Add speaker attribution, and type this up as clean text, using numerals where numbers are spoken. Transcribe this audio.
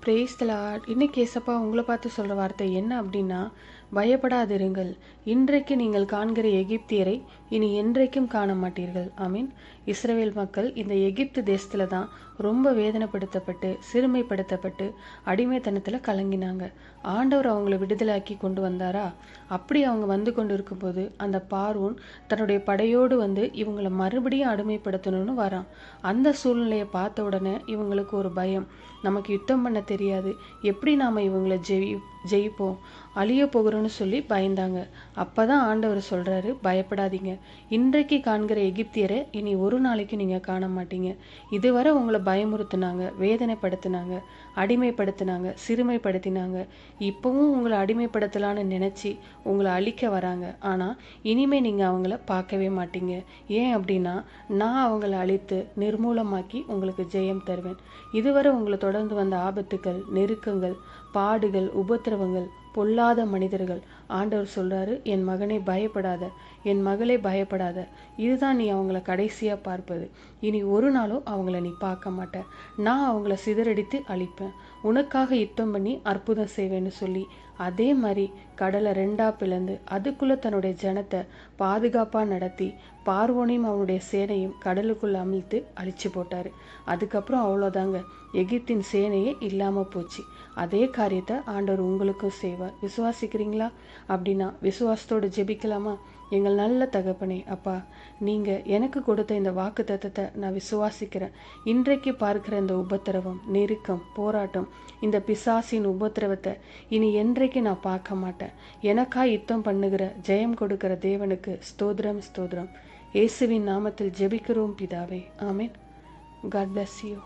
Speaker 1: Brace த Lord. இன்னைக்கு ஏசப்பா உங்களை பார்த்து சொல்கிற வார்த்தை என்ன அப்படின்னா, பயப்படாதிருங்கள். இன்றைக்கு நீங்கள் காண்கிற எகிப்தியரை இனி என்றைக்கும் காண மாட்டீர்கள். ஆமீன். இஸ்ரவேல் மக்கள் இந்த எகிப்து தேசத்தில் தான் ரொம்ப வேதனைப்படுத்தப்பட்டு சிறுமைப்படுத்தப்பட்டு அடிமைத்தனத்தில் கலங்கினாங்க. ஆண்டவர் அவங்கள விடுதலாக்கி கொண்டு வந்தாரா? அப்படி அவங்க வந்து கொண்டு இருக்கும்போது அந்த பார்வோன் தன்னுடைய படையோடு வந்து இவங்களை மறுபடியும் அடிமைப்படுத்தணும்னு வரான். அந்த சூழ்நிலையை பார்த்த உடனே இவங்களுக்கு ஒரு பயம். நமக்கு யுத்தம் பண்ண தெரியாது, எப்படி நாம் இவங்களை ஜெயிப்போம், அழிய போகிறோன்னு சொல்லி பயந்தாங்க. அப்பதான் ஆண்டவர் சொல்றாரு, பயப்படாதீங்க. இன்றைக்கு காண்கிற எகிப்தியரை இனி ஒரு நாளைக்கு நீங்க காண மாட்டீங்க. இதுவரை உங்களை பயமுறுத்தினாங்க, வேதனைப்படுத்தினாங்க, அடிமைப்படுத்தினாங்க, சிறுமைப்படுத்தினாங்க. இப்பவும் உங்களை அடிமைப்படுத்தலான்னு நினைச்சு உங்களை அழிக்க வராங்க. ஆனா இனிமே நீங்க அவங்கள பார்க்கவே மாட்டீங்க. ஏன் அப்படின்னா, நான் அவங்கள அழித்து நிர்மூலமாக்கி உங்களுக்கு ஜெயம் தருவேன். இதுவரை உங்களை தொடர்ந்து வந்த ஆபத்துக்கள், நெருக்கங்கள், பாடுகள், உபத்திரவங்கள், பொல்லாத மனிதர்கள், ஆண்டவர் சொல்றாரு, என் மகனை பயப்படாத, என் மகளே பயப்படாத. இதுதான் நீ அவங்கள கடைசியா பார்ப்பது. இனி ஒரு நாளும் அவங்கள நீ பார்க்க மாட்ட. நான் அவங்கள சிதறடித்து அழிப்பேன், உனக்காக யுத்தம் பண்ணி அற்புதம் செய்வேன்னு சொல்லி அதே மாதிரி கடலை ரெண்டா பிளந்து அதுக்குள்ள தன்னுடைய ஜனத்தை பாதுகாப்பா நடத்தி பார்வோனையும் அவனுடைய சேனையும் கடலுக்குள்ள அமிழ்த்து அழிச்சு போட்டாரு. அதுக்கப்புறம் அவ்வளோதாங்க, எகிப்தின் சேனையே இல்லாம போச்சு. அதே காரியத்தை ஆண்டவர் உங்களுக்கும் செய்வார். விசுவாசிக்கிறீங்களா? அப்படின்னா விசுவாசத்தோடு ஜெபிக்கலாமா? எங்கள் நல்ல தகப்பனே, அப்பா, நீங்க எனக்கு கொடுத்த இந்த வாக்கு தத்தத்தை நான் விசுவாசிக்கிறேன். இன்றைக்கு பார்க்கிற இந்த உபத்திரவம், நெருக்கம், போராட்டம், இந்த பிசாசின் உபத்திரவத்தை இனி என்றைக்கு நான் பார்க்க மாட்டேன். எனக்கா யுத்தம் பண்ணுகிற ஜெயம் கொடுக்கிற தேவனுக்கு ஸ்தோத்திரம், ஸ்தோத்திரம். இயேசுவின் நாமத்தில் ஜெபிக்கிறோம் பிதாவே. ஆமென். God bless you.